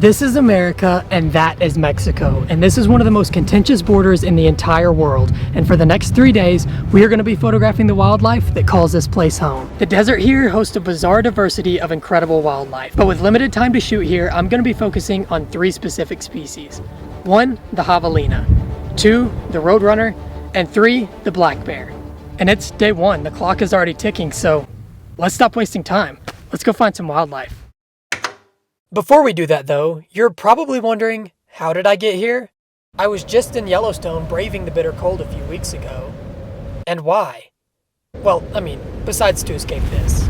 This is America and that is Mexico, and this is one of the most contentious borders in the entire world. And for the next 3 days, we are going to be photographing the wildlife that calls this place home. The desert here hosts a bizarre diversity of incredible wildlife, but with limited time to shoot here, I'm going to be focusing on 3 specific species. 1, the javalina, 2, the roadrunner, and 3, the black bear. And it's day 1, the clock is already ticking, so let's stop wasting time. Let's go find some wildlife. Before we do that though, you're probably wondering, how did I get here? I was just in Yellowstone braving the bitter cold a few weeks ago. And why? Well, besides to escape this.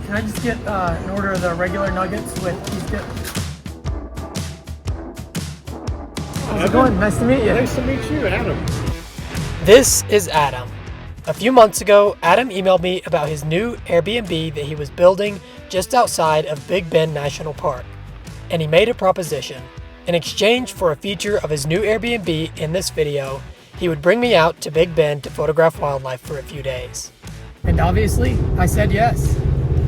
Can I just get an order of the regular nuggets with cheese dip? How's it going? Nice to meet you. Nice to meet you, Adam. This is Adam. A few months ago, Adam emailed me about his new Airbnb that he was building just outside of Big Bend National Park. And he made a proposition. In exchange for a feature of his new Airbnb in this video, he would bring me out to Big Bend to photograph wildlife for a few days. And obviously, I said yes.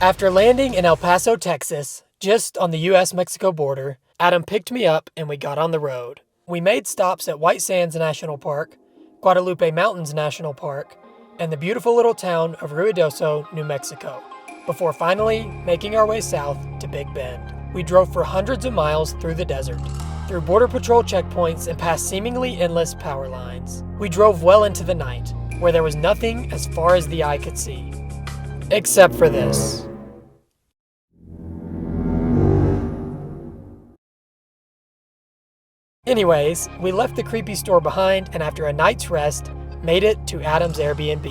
After landing in El Paso, Texas, just on the US-Mexico border, Adam picked me up and we got on the road. We made stops at White Sands National Park, Guadalupe Mountains National Park, and the beautiful little town of Ruidoso, New Mexico, before finally making our way south to Big Bend. We drove for hundreds of miles through the desert, through Border Patrol checkpoints and past seemingly endless power lines. We drove well into the night, where there was nothing as far as the eye could see. Except for this. Anyways, we left the creepy store behind and after a night's rest, made it to Adam's Airbnb.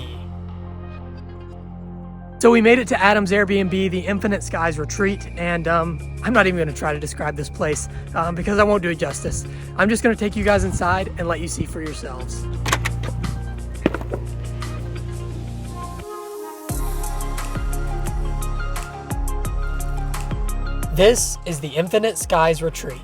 So we made it to Adam's Airbnb, the Infinite Skies Retreat, and I'm not even going to try to describe this place because I won't do it justice. I'm just going to take you guys inside and let you see for yourselves. This is the Infinite Skies Retreat.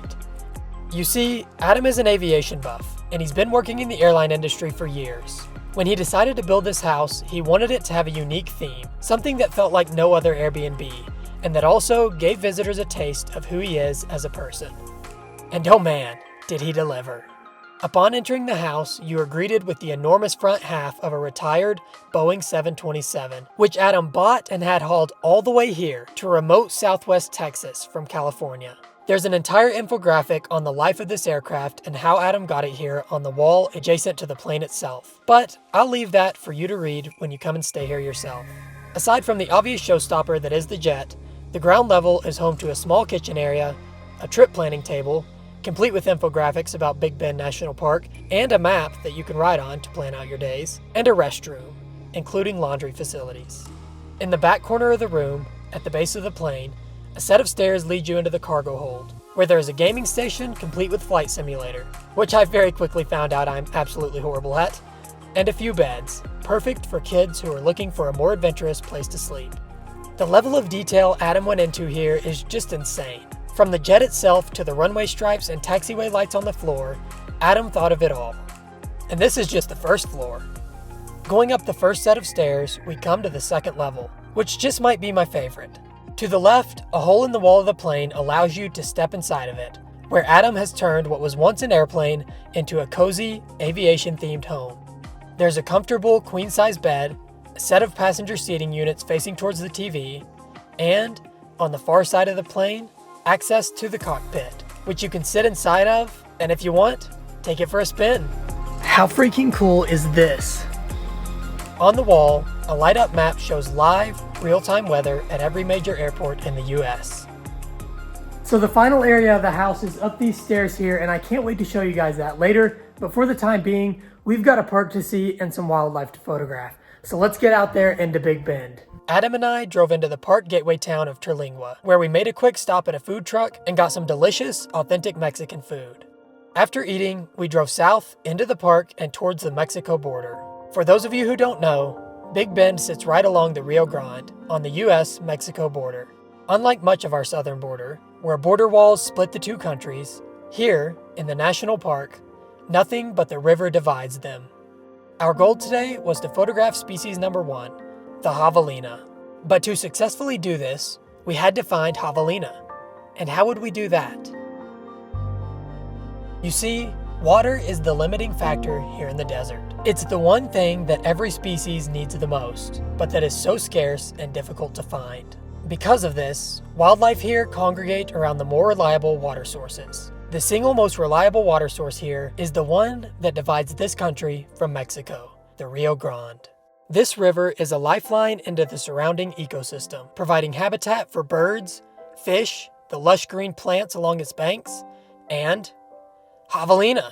You see, Adam is an aviation buff, and he's been working in the airline industry for years. When he decided to build this house, he wanted it to have a unique theme, something that felt like no other Airbnb, and that also gave visitors a taste of who he is as a person. And oh man, did he deliver. Upon entering the house, you are greeted with the enormous front half of a retired Boeing 727, which Adam bought and had hauled all the way here to remote Southwest Texas from California. There's an entire infographic on the life of this aircraft and how Adam got it here on the wall adjacent to the plane itself. But I'll leave that for you to read when you come and stay here yourself. Aside from the obvious showstopper that is the jet, the ground level is home to a small kitchen area, a trip planning table, complete with infographics about Big Bend National Park, and a map that you can write on to plan out your days, and a restroom, including laundry facilities. In the back corner of the room, at the base of the plane, a set of stairs lead you into the cargo hold, where there is a gaming station complete with flight simulator, which I very quickly found out I'm absolutely horrible at, and a few beds, perfect for kids who are looking for a more adventurous place to sleep. The level of detail Adam went into here is just insane. From the jet itself to the runway stripes and taxiway lights on the floor, Adam thought of it all. And this is just the first floor. Going up the first set of stairs, we come to the second level, which just might be my favorite. To the left, a hole in the wall of the plane allows you to step inside of it, where Adam has turned what was once an airplane into a cozy, aviation-themed home. There's a comfortable queen-size bed, a set of passenger seating units facing towards the TV, and, on the far side of the plane, access to the cockpit, which you can sit inside of, and if you want, take it for a spin. How freaking cool is this? On the wall, a light-up map shows live, real-time weather at every major airport in the US. So the final area of the house is up these stairs here, and I can't wait to show you guys that later, but for the time being, we've got a park to see and some wildlife to photograph. So let's get out there into Big Bend. Adam and I drove into the park gateway town of Terlingua, where we made a quick stop at a food truck and got some delicious, authentic Mexican food. After eating, we drove south into the park and towards the Mexico border. For those of you who don't know, Big Bend sits right along the Rio Grande on the US-Mexico border. Unlike much of our southern border, where border walls split the two countries, here, in the national park, nothing but the river divides them. Our goal today was to photograph species number 1, the havalina. But to successfully do this, we had to find havalina. And how would we do that? You see, water is the limiting factor here in the desert. It's the one thing that every species needs the most, but that is so scarce and difficult to find. Because of this, wildlife here congregate around the more reliable water sources. The single most reliable water source here is the one that divides this country from Mexico, the Rio Grande. This river is a lifeline into the surrounding ecosystem, providing habitat for birds, fish, the lush green plants along its banks, and javelina.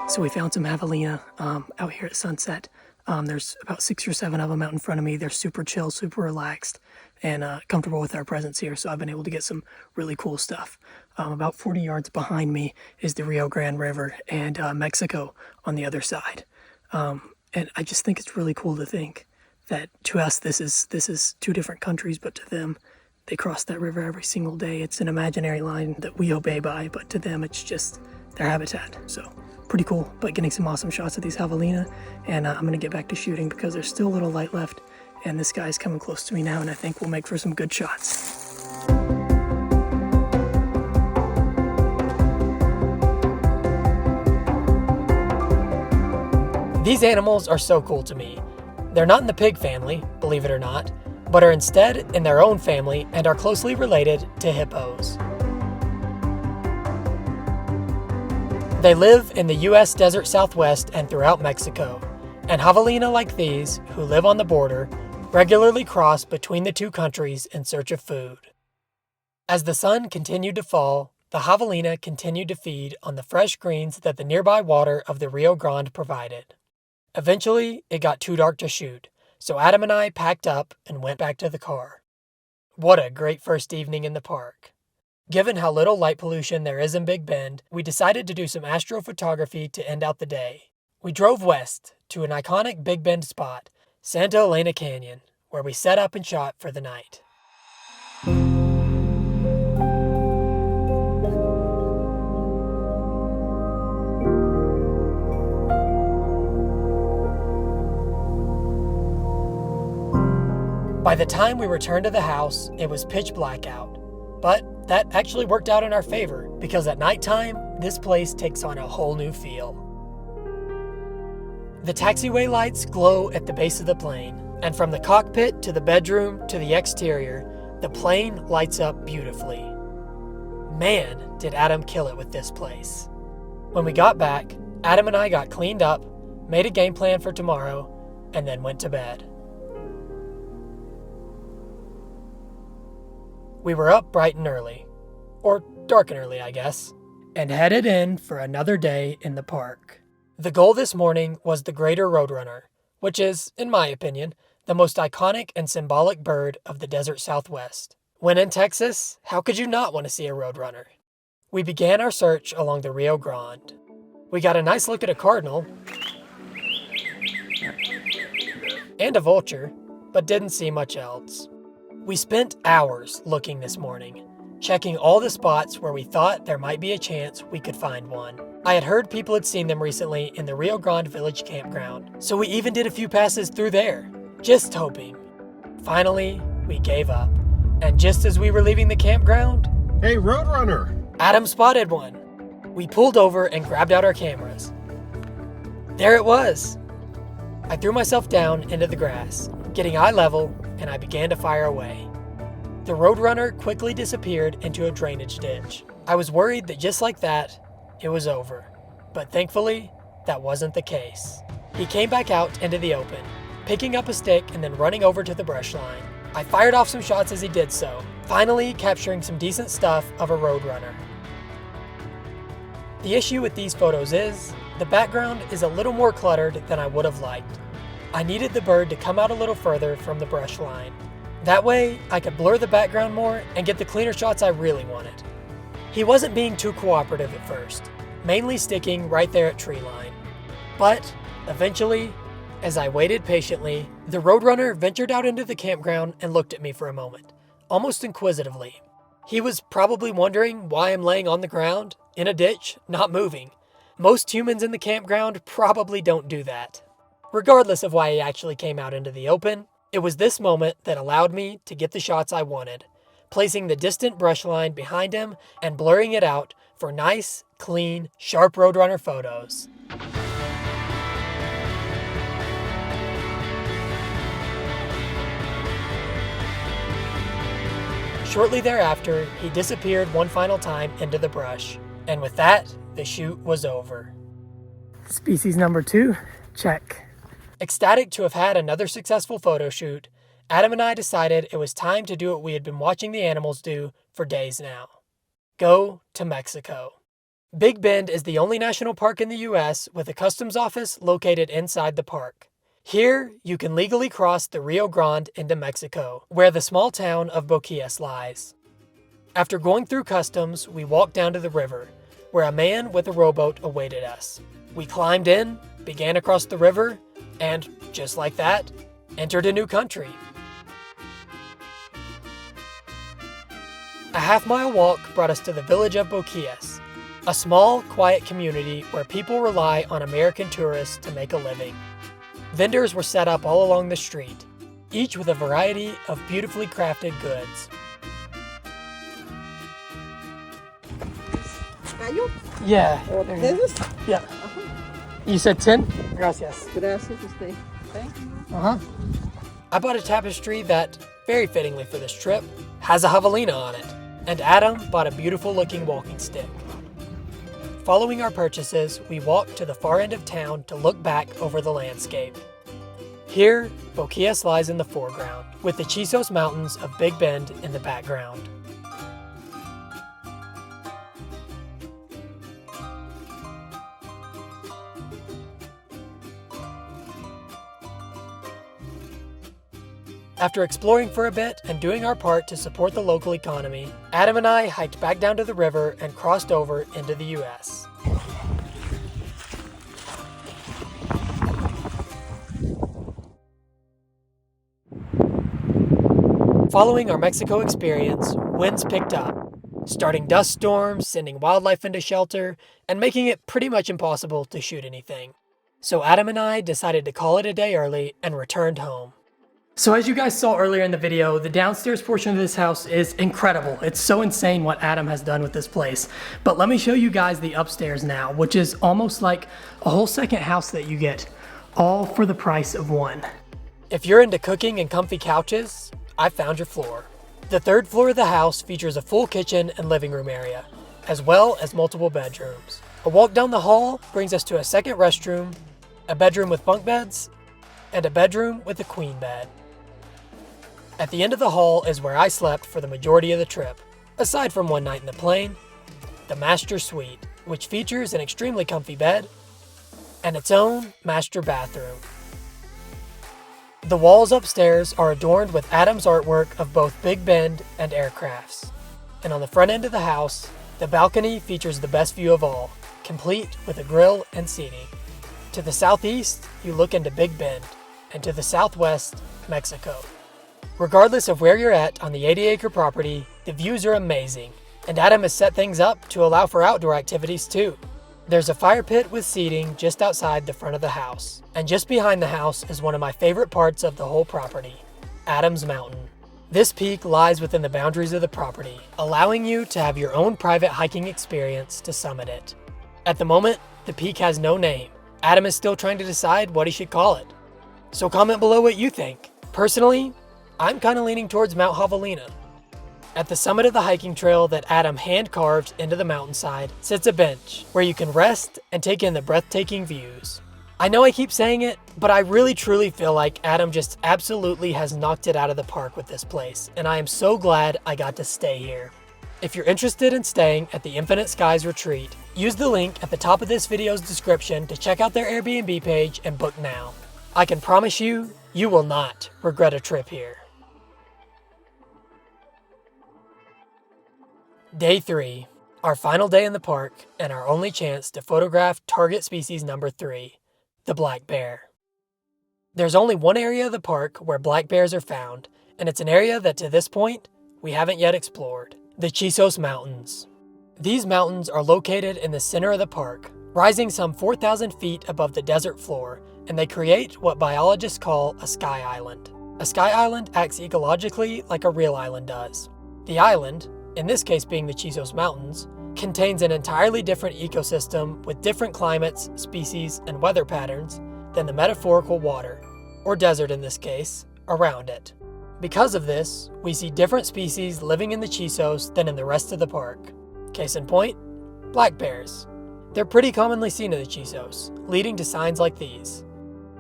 So we found some javelina out here at sunset. There's about 6 or 7 of them out in front of me. They're super chill, super relaxed, and comfortable with our presence here. So I've been able to get some really cool stuff. About 40 yards behind me is the Rio Grande River and Mexico on the other side. And I just think it's really cool to think that to us this is 2 different countries, but to them they cross that river every single day. It's an imaginary line that we obey by, but to them it's just their habitat. So pretty cool, but getting some awesome shots of these javelina, and I'm gonna get back to shooting because there's still a little light left, and this guy's coming close to me now, and I think we'll make for some good shots. These animals are so cool to me. They're not in the pig family, believe it or not, but are instead in their own family and are closely related to hippos. They live in the U.S. desert Southwest and throughout Mexico, and javelina like these, who live on the border, regularly cross between the 2 countries in search of food. As the sun continued to fall, the javelina continued to feed on the fresh greens that the nearby water of the Rio Grande provided. Eventually, it got too dark to shoot, so Adam and I packed up and went back to the car. What a great first evening in the park. Given how little light pollution there is in Big Bend, we decided to do some astrophotography to end out the day. We drove west to an iconic Big Bend spot, Santa Elena Canyon, where we set up and shot for the night. By the time we returned to the house, it was pitch black out. But that actually worked out in our favor, because at nighttime, this place takes on a whole new feel. The taxiway lights glow at the base of the plane, and from the cockpit to the bedroom to the exterior, the plane lights up beautifully. Man, did Adam kill it with this place. When we got back, Adam and I got cleaned up, made a game plan for tomorrow, and then went to bed. We were up bright and early, or dark and early, I guess, and headed in for another day in the park. The goal this morning was the greater roadrunner, which is, in my opinion, the most iconic and symbolic bird of the desert Southwest. When in Texas, how could you not want to see a roadrunner? We began our search along the Rio Grande. We got a nice look at a cardinal and a vulture, but didn't see much else. We spent hours looking this morning, checking all the spots where we thought there might be a chance we could find one. I had heard people had seen them recently in the Rio Grande Village campground, so we even did a few passes through there, just hoping. Finally, we gave up, and just as we were leaving the campground, "Hey, roadrunner!" Adam spotted one. We pulled over and grabbed out our cameras. There it was. I threw myself down into the grass, getting eye level, and I began to fire away. The roadrunner quickly disappeared into a drainage ditch. I was worried that just like that, it was over. But thankfully, that wasn't the case. He came back out into the open, picking up a stick and then running over to the brush line. I fired off some shots as he did so, finally capturing some decent stuff of a roadrunner. The issue with these photos is, the background is a little more cluttered than I would have liked. I needed the bird to come out a little further from the brush line. That way, I could blur the background more and get the cleaner shots I really wanted. He wasn't being too cooperative at first, mainly sticking right there at tree line. But, eventually, as I waited patiently, the roadrunner ventured out into the campground and looked at me for a moment, almost inquisitively. He was probably wondering why I'm laying on the ground, in a ditch, not moving. Most humans in the campground probably don't do that. Regardless of why he actually came out into the open, it was this moment that allowed me to get the shots I wanted, placing the distant brush line behind him and blurring it out for nice, clean, sharp roadrunner photos. Shortly thereafter, he disappeared one final time into the brush, and with that, the shoot was over. Species number 2, check. Ecstatic to have had another successful photo shoot, Adam and I decided it was time to do what we had been watching the animals do for days now. Go to Mexico. Big Bend is the only national park in the U.S. with a customs office located inside the park. Here, you can legally cross the Rio Grande into Mexico, where the small town of Boquillas lies. After going through customs, we walked down to the river, where a man with a rowboat awaited us. We climbed in, began across the river, and, just like that, entered a new country. A half-mile walk brought us to the village of Boquillas, a small, quiet community where people rely on American tourists to make a living. Vendors were set up all along the street, each with a variety of beautifully crafted goods. Yeah. Yeah. You said 10? Gracias. Gracias, usted. Thank you. I bought a tapestry that, very fittingly for this trip, has a javelina on it, and Adam bought a beautiful looking walking stick. Following our purchases, we walked to the far end of town to look back over the landscape. Here, Boquillas lies in the foreground, with the Chisos Mountains of Big Bend in the background. After exploring for a bit and doing our part to support the local economy, Adam and I hiked back down to the river and crossed over into the U.S. Following our Mexico experience, winds picked up, starting dust storms, sending wildlife into shelter, and making it pretty much impossible to shoot anything. So Adam and I decided to call it a day early and returned home. So as you guys saw earlier in the video, the downstairs portion of this house is incredible. It's so insane what Adam has done with this place. But let me show you guys the upstairs now, which is almost like a whole second house that you get, all for the price of one. If you're into cooking and comfy couches, I found your floor. The third floor of the house features a full kitchen and living room area, as well as multiple bedrooms. A walk down the hall brings us to a second restroom, a bedroom with bunk beds, and a bedroom with a queen bed. At the end of the hall is where I slept for the majority of the trip, aside from one night in the plane, the master suite, which features an extremely comfy bed and its own master bathroom. The walls upstairs are adorned with Adam's artwork of both Big Bend and aircrafts. And on the front end of the house, the balcony features the best view of all, complete with a grill and seating. To the southeast, you look into Big Bend, and to the southwest, Mexico. Regardless of where you're at on the 80-acre property, the views are amazing, and Adam has set things up to allow for outdoor activities too. There's a fire pit with seating just outside the front of the house, and just behind the house is one of my favorite parts of the whole property, Adam's Mountain. This peak lies within the boundaries of the property, allowing you to have your own private hiking experience to summit it. At the moment, the peak has no name. Adam is still trying to decide what he should call it. So comment below what you think. Personally, I'm kind of leaning towards Mount Javelina. At the summit of the hiking trail that Adam hand-carved into the mountainside sits a bench where you can rest and take in the breathtaking views. I know I keep saying it, but I really truly feel like Adam just absolutely has knocked it out of the park with this place, and I am so glad I got to stay here. If you're interested in staying at the Infinite Skies Retreat, use the link at the top of this video's description to check out their Airbnb page and book now. I can promise you, you will not regret a trip here. Day 3, our final day in the park and our only chance to photograph target species number 3, the black bear. There's only one area of the park where black bears are found, and it's an area that to this point, we haven't yet explored, the Chisos Mountains. These mountains are located in the center of the park, rising some 4,000 feet above the desert floor, and they create what biologists call a sky island. A sky island acts ecologically like a real island does. The island, in this case being the Chisos Mountains, contains an entirely different ecosystem with different climates, species, and weather patterns than the metaphorical water, or desert in this case, around it. Because of this, we see different species living in the Chisos than in the rest of the park. Case in point, black bears. They're pretty commonly seen in the Chisos, leading to signs like these.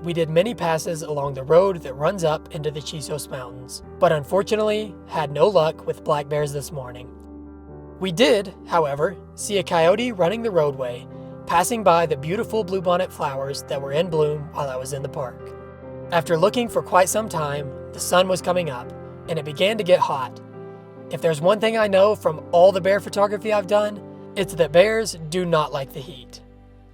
We did many passes along the road that runs up into the Chisos Mountains, but unfortunately had no luck with black bears this morning. We did, however, see a coyote running the roadway, passing by the beautiful bluebonnet flowers that were in bloom while I was in the park. After looking for quite some time, the sun was coming up, and it began to get hot. If there's one thing I know from all the bear photography I've done, it's that bears do not like the heat.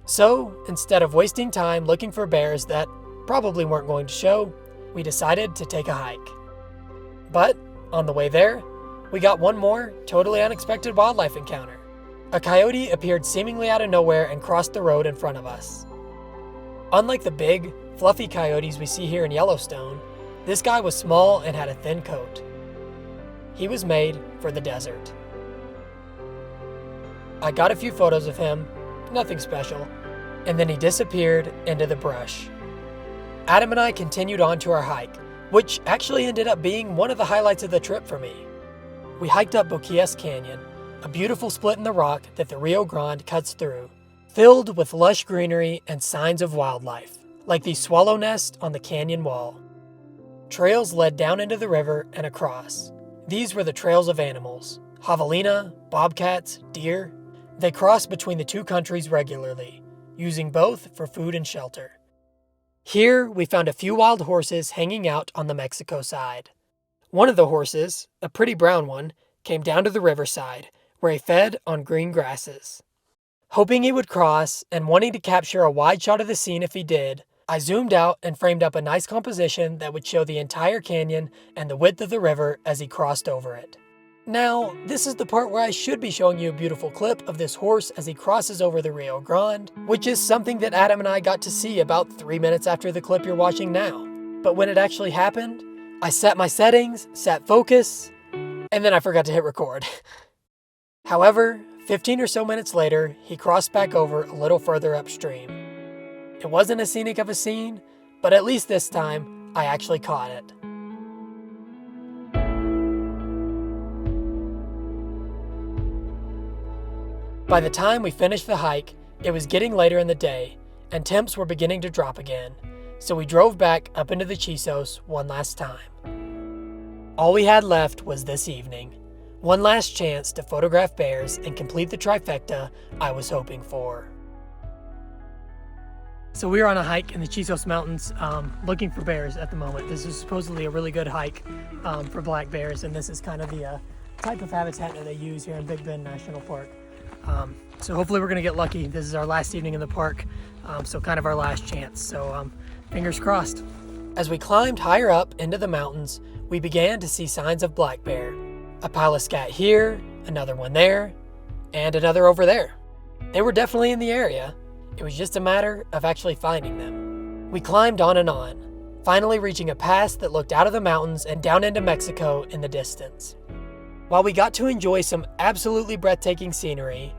So, instead of wasting time looking for bears that probably weren't going to show, we decided to take a hike. But, on the way there, we got one more totally unexpected wildlife encounter. A coyote appeared seemingly out of nowhere and crossed the road in front of us. Unlike the big, fluffy coyotes we see here in Yellowstone, this guy was small and had a thin coat. He was made for the desert. I got a few photos of him, nothing special, and then he disappeared into the brush. Adam and I continued on to our hike, which actually ended up being one of the highlights of the trip for me. We hiked up Boquillas Canyon, a beautiful split in the rock that the Rio Grande cuts through, filled with lush greenery and signs of wildlife, like these swallow nests on the canyon wall. Trails led down into the river and across. These were the trails of animals, havalina, bobcats, deer. They crossed between the two countries regularly, using both for food and shelter. Here, we found a few wild horses hanging out on the Mexico side. One of the horses, a pretty brown one, came down to the riverside, where he fed on green grasses. Hoping he would cross, and wanting to capture a wide shot of the scene if he did, I zoomed out and framed up a nice composition that would show the entire canyon and the width of the river as he crossed over it. Now, this is the part where I should be showing you a beautiful clip of this horse as he crosses over the Rio Grande, which is something that Adam and I got to see about 3 minutes after the clip you're watching now. But when it actually happened, I set my settings, set focus, and then I forgot to hit record. However, 15 or so minutes later, he crossed back over a little further upstream. It wasn't as scenic of a scene, but at least this time, I actually caught it. By the time we finished the hike, it was getting later in the day, and temps were beginning to drop again, so we drove back up into the Chisos one last time. All we had left was this evening, one last chance to photograph bears and complete the trifecta I was hoping for. So we are on a hike in the Chisos Mountains looking for bears at the moment. This is supposedly a really good hike for black bears, and this is kind of the type of habitat that they use here in Big Bend National Park. So hopefully we're going to get lucky. This is our last evening in the park, so kind of our last chance. So fingers crossed. As we climbed higher up into the mountains, we began to see signs of black bear. A pile of scat here, another one there, and another over there. They were definitely in the area. It was just a matter of actually finding them. We climbed on, finally reaching a pass that looked out of the mountains and down into Mexico in the distance. While we got to enjoy some absolutely breathtaking scenery,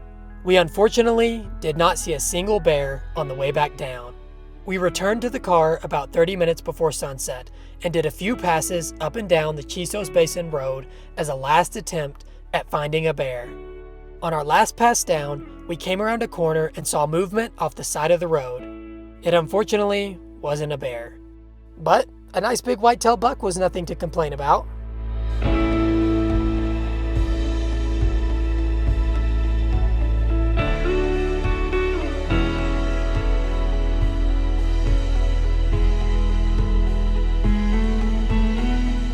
we unfortunately did not see a single bear on the way back down. We returned to the car about 30 minutes before sunset and did a few passes up and down the Chisos Basin Road as a last attempt at finding a bear. On our last pass down, we came around a corner and saw movement off the side of the road. It unfortunately wasn't a bear. But a nice big white-tailed buck was nothing to complain about.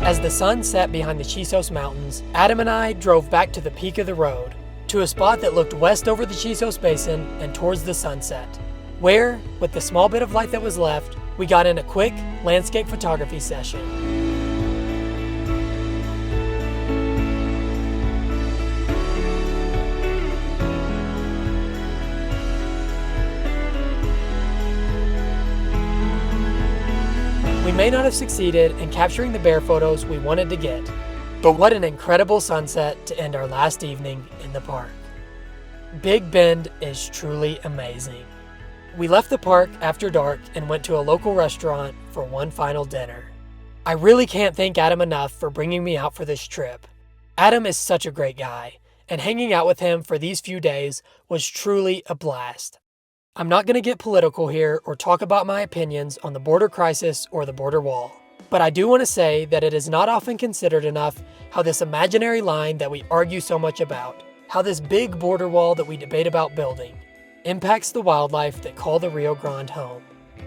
As the sun set behind the Chisos Mountains, Adam and I drove back to the peak of the road, to a spot that looked west over the Chisos Basin and towards the sunset, where, with the small bit of light that was left, we got in a quick landscape photography session. We may not have succeeded in capturing the bear photos we wanted to get, but what an incredible sunset to end our last evening in the park. Big Bend is truly amazing. We left the park after dark and went to a local restaurant for one final dinner. I really can't thank Adam enough for bringing me out for this trip. Adam is such a great guy, and hanging out with him for these few days was truly a blast. I'm not going to get political here or talk about my opinions on the border crisis or the border wall, but I do want to say that it is not often considered enough how this imaginary line that we argue so much about, how this big border wall that we debate about building, impacts the wildlife that call the Rio Grande home.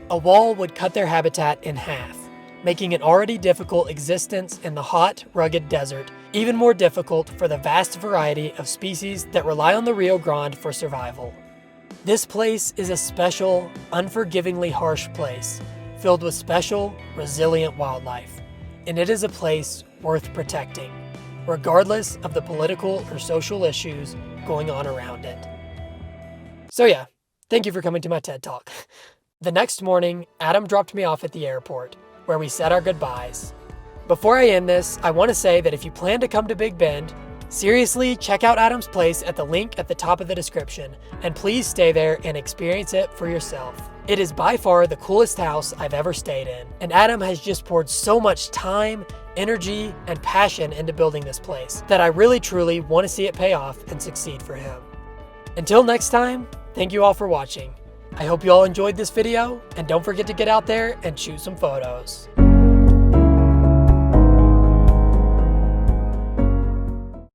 A wall would cut their habitat in half, making an already difficult existence in the hot, rugged desert even more difficult for the vast variety of species that rely on the Rio Grande for survival. This place is a special, unforgivingly harsh place, filled with special, resilient wildlife, and it is a place worth protecting, regardless of the political or social issues going on around it. So yeah, thank you for coming to my TED Talk. The next morning, Adam dropped me off at the airport, where we said our goodbyes. Before I end this, I want to say that if you plan to come to Big Bend, seriously check out Adam's place at the link at the top of the description, and please stay there and experience it for yourself. It is by far the coolest house I've ever stayed in, and Adam has just poured so much time, energy, and passion into building this place that I really truly want to see it pay off and succeed for him. Until next time, thank you all for watching. I hope you all enjoyed this video, and don't forget to get out there and shoot some photos.